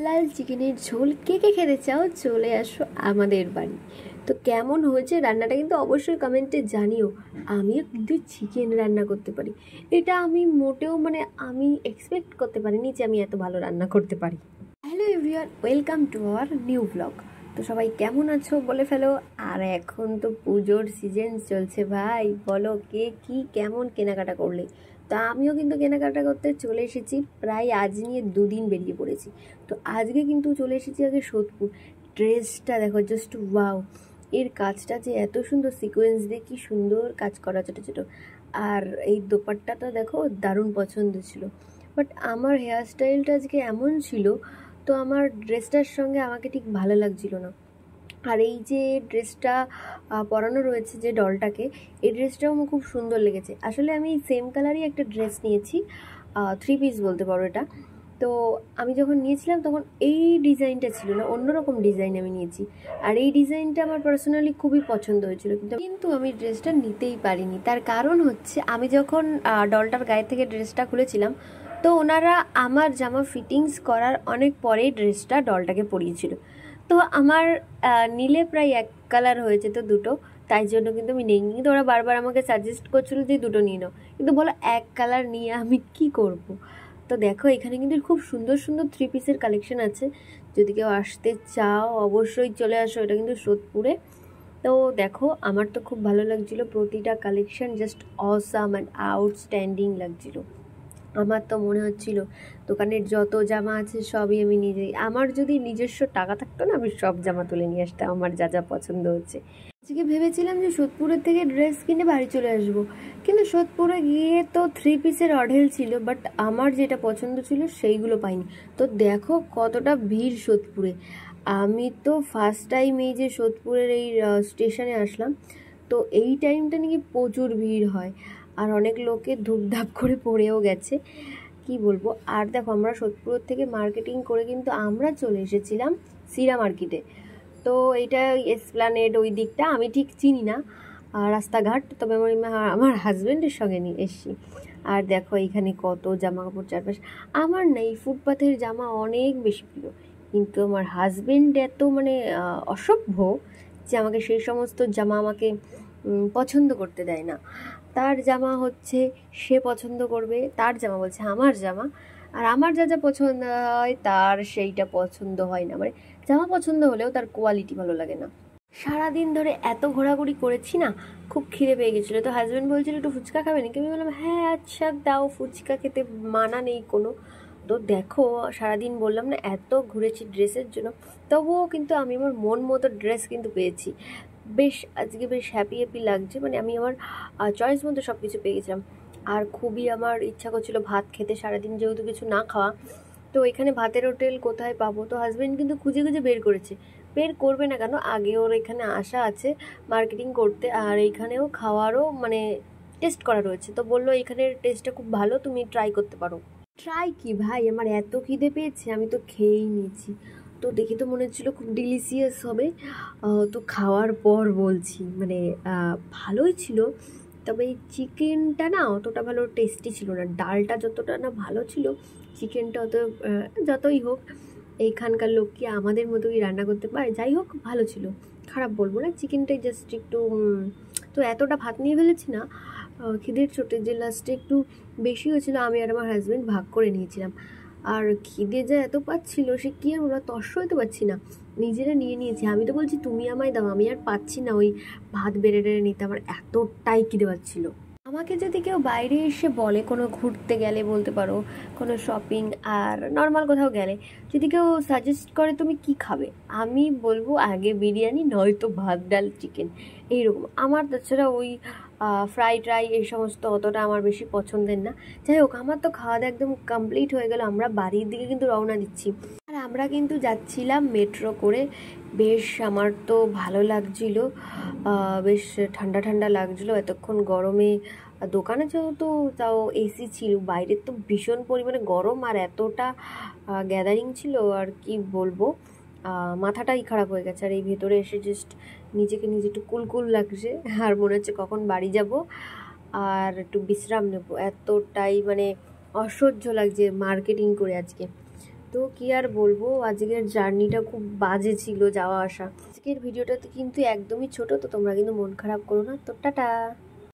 লাল চিকেনের ঝোল কে কে খেতে চাও চলে আসো আমাদের বাড়ি। তো কেমন হয়েছে রান্নাটা কিন্তু অবশ্যই কমেন্টে জানিও। আমিও কিন্তু চিকেন রান্না করতে পারি, এটা আমি মোটেও আমি এক্সপেক্ট করতে পারিনি যে আমি এত ভালো রান্না করতে পারি। Hello everyone, welcome to our new blog. তো সবাই কেমন আছো বলে ফেলো। আর এখন তো পুজোর সিজন চলছে ভাই, বলো কে কি কেমন কেনাকাটা করলে। তো আমিও কিন্তু কেনাকাটা করতে চলে এসেছি, প্রায় আজ নিয়ে 2 দিন বেরিয়ে পড়েছি। তো আজকে কিন্তু চলে এসেছি আগে সোদপুর। ড্রেসটা দেখো, জাস্ট ওয়াও, এর কাজটা যে এত সুন্দর সিকোয়েন্স দিয়ে কি সুন্দর কাজ করা ছোটো ছোটো। আর এই দোপাট্টাটা দেখো, দারুণ পছন্দ ছিল। বাট আমার হেয়ার স্টাইলটা আজকে এমন ছিল, তো আমার ড্রেসটার সঙ্গে আমাকে ঠিক ভালো লাগছিল না। আর এই যে ড্রেসটা পরানো রয়েছে যে ডলটাকে, এই ড্রেসটাও আমার খুব সুন্দর লেগেছে। আসলে আমি সেম কালারই একটা ড্রেস নিয়েছি, 3 পিস বলতে পারো এটা। তো আমি যখন নিয়েছিলাম তখন এই ডিজাইনটা ছিল না, অন্যরকম ডিজাইন আমি নিয়েছি। আর এই ডিজাইনটা আমার পার্সোনালি খুবই পছন্দ হয়েছিল, কিন্তু আমি ড্রেসটা নিতেই পারিনি। তার কারণ হচ্ছে, আমি যখন ডলটার গায়ে থেকে ড্রেসটা খুলেছিলাম, তো ওনারা আমার জামা ফিটিংস করার অনেক পরেই ড্রেসটা ডলটাকে পরিয়েছিল। তো আমার নীলে প্রায় এক কালার হয়েছে, তো দুটো, তাই জন্য কিন্তু আমি নেইনি। কিন্তু ওরা বারবার আমাকে সাজেস্ট করছিল যে দুটো নিয়ে নাও, কিন্তু বলো এক কালার নিয়ে আমি কি করব। তো দেখো, এখানে কিন্তু খুব সুন্দর সুন্দর 3 পিসের কালেকশন আছে। যদি কেউ আসতে চাও অবশ্যই চলে আসো, এটা কিন্তু সোদপুরে। তো দেখো, আমার তো খুব ভালো লাগছিলো, প্রতিটা collection just awesome and outstanding লাগছিল। আমার তো মনে হচ্ছিল দোকানের যত জামা আছে সবই আমি নিজেই, আমার যদি নিজস্ব টাকা থাকতো না, আমি সব জামা তুলে নিয়ে আসতাম আমার যা যা পছন্দ হচ্ছে। আজকে ভেবেছিলাম যে সোদপুরের থেকে ড্রেস কিনে বাড়ি চলে আসব, কিন্তু সোদপুরে গিয়ে তো 3 পিসের অঢেল ছিল, বাট আমার যেটা পছন্দ ছিল সেইগুলো পাইনি। তো দেখো কতটা ভিড় সোদপুরে। আমি তো ফার্স্ট টাইম এই যে সোদপুরের এই স্টেশনে আসলাম, তো এই টাইমটা নাকি প্রচুর ভিড় হয়, আর অনেক লোকে ধূপধাপ করে পড়েও গেছে, কি বলবো। আর দেখো, আমরা সোদপুর থেকে মার্কেটিং করে কিন্তু আমরা চলে এসেছিলাম সিরা মার্কেটে। তো এটা এসপ্ল্যানেড ওই দিকটা আমি ঠিক চিনি না রাস্তাঘাট, তবে আমার হাজব্যান্ডের সঙ্গে নিয়ে এসছি। আর দেখো এখানে কত জামা কাপড় চারপাশে। আমার না এই ফুটপাথের জামা অনেক বেশি প্রিয়, কিন্তু আমার হাজব্যান্ড এত অসভ্য যে আমাকে সেই সমস্ত জামা আমাকে পছন্দ করতে দেয় না। তার জামা হচ্ছে সে পছন্দ করবে, তার জামা বলছে আমার জামা, আর আমার যা যা পছন্দ হয় তার সেইটা পছন্দ হয় না। জামা পছন্দ হলেও তার কোয়ালিটি ভালো লাগে না। সারাদিন ধরে এত ঘোরাঘুরি করেছি না, খুব খিদে পেয়ে গেছিলো। তো হাজব্যান্ড বলছিল একটু ফুচকা খাবে নাকি, আমি বললাম হ্যাঁ আচ্ছা দাও, ফুচকা খেতে মানা নেই কোনো। তো দেখো, সারাদিন বললাম না এত ঘুরেছি ড্রেসের জন্য, তবুও কিন্তু আমি আমার মন মতো ড্রেস কিন্তু পেয়েছি। আজকে বেশ হ্যাপি হ্যাপি লাগছে, আমি আমার চয়েস মতো সব কিছু পেয়ে গেছিলাম। আর খুবই আমার ইচ্ছা করছিল ভাত খেতে, সারাদিন যেহেতু কিছু না খাওয়া। তো এখানে ভাতের হোটেল কোথায় পাবো, তো হাজব্যান্ড কিন্তু খুঁজে খুঁজে বের করেছে। বের করবে না কেন, আগে ওর এখানে আসা আছে মার্কেটিং করতে, আর এইখানেও খাওয়ারও টেস্ট করা রয়েছে। তো বললো এখানের টেস্টটা খুব ভালো, তুমি ট্রাই করতে পারো। ট্রাই কি ভাই, আমার এত খিদে পেয়েছে আমি তো খেয়েই নিয়েছি। তো দেখে তো মনে হচ্ছিলো খুব ডিলিশিয়াস হবে। তো খাওয়ার পর বলছি ভালোই ছিল, তবে এই চিকেনটা না অতটা ভালো টেস্টি ছিল না। ডালটা যতটা না ভালো ছিল, চিকেনটা অত যতই হোক, এইখানকার লোক কি আমাদের মতোই রান্না করতে পারে। যাই হোক, ভালো ছিল, খারাপ বলবো না। চিকেনটাই জাস্ট একটু তো এতটা ভাত নিয়ে ফেলেছি না, খিদের চোটে যে লাস্টে একটু বেশি হয়েছিল, আমি আর আমার হাজব্যান্ড ভাগ করে নিয়েছিলাম। আর খিদে যা এত পাচ্ছিল, সে কি আর ওরা তর্স হইতে পারছি না, নিজেরা নিয়ে নিয়েছি। আমি তো বলছি তুমি আমায় দাও, আমি আর পাচ্ছি না ওই ভাত বেড়ে নিতে, আমার এতটাই খিদে পাচ্ছিল। আমাকে যদি কেউ বাইরে এসে বলে, কোনো ঘুরতে গেলে বলতে পারো, কোনো শপিং আর নর্মাল কোথাও গেলে যদি কেউ সাজেস্ট করে তুমি কি খাবে, আমি বলবো আগে বিরিয়ানি, নয়তো ভাত ডাল চিকেন এইরকম। আমার তাছাড়া ওই ফ্রাই ট্রাই এই সমস্ত অতটা আমার বেশি পছন্দের না। যাই হোক, আমার তো খাওয়া দাওয়া একদম কমপ্লিট হয়ে গেল, আমরা বাড়ির দিকে কিন্তু রওনা দিচ্ছি। আর আমরা কিন্তু যাচ্ছিলাম মেট্রো করে। বেশ আমার তো ভালো লাগছিল, বেশ ঠান্ডা ঠান্ডা লাগছিলো এতক্ষণ গরমে। দোকানে যেহেতু তাও এসি ছিল, বাইরে তো ভীষণ পরিমাণে গরম, আর এতটা গ্যাদারিং ছিল আর কি বলবো, মাথাটাই খারাপ হয়ে গেছে। আর এই ভেতরে এসে জাস্ট নিজেকে নিজে একটু কুলকুল লাগছে, আর মনে হচ্ছে কখন বাড়ি যাব আর একটু বিশ্রাম নেব, এতটাই অসহ্য লাগছে মার্কেটিং করে আজকে। তো কি আর বলবো, আজকের জার্নিটা খুব বাজে ছিল যাওয়া আসা। আজকের ভিডিওটাতে কিন্তু একদমই ছোট, তো তোমরা কিন্তু মন খারাপ করো না। তো টাটা।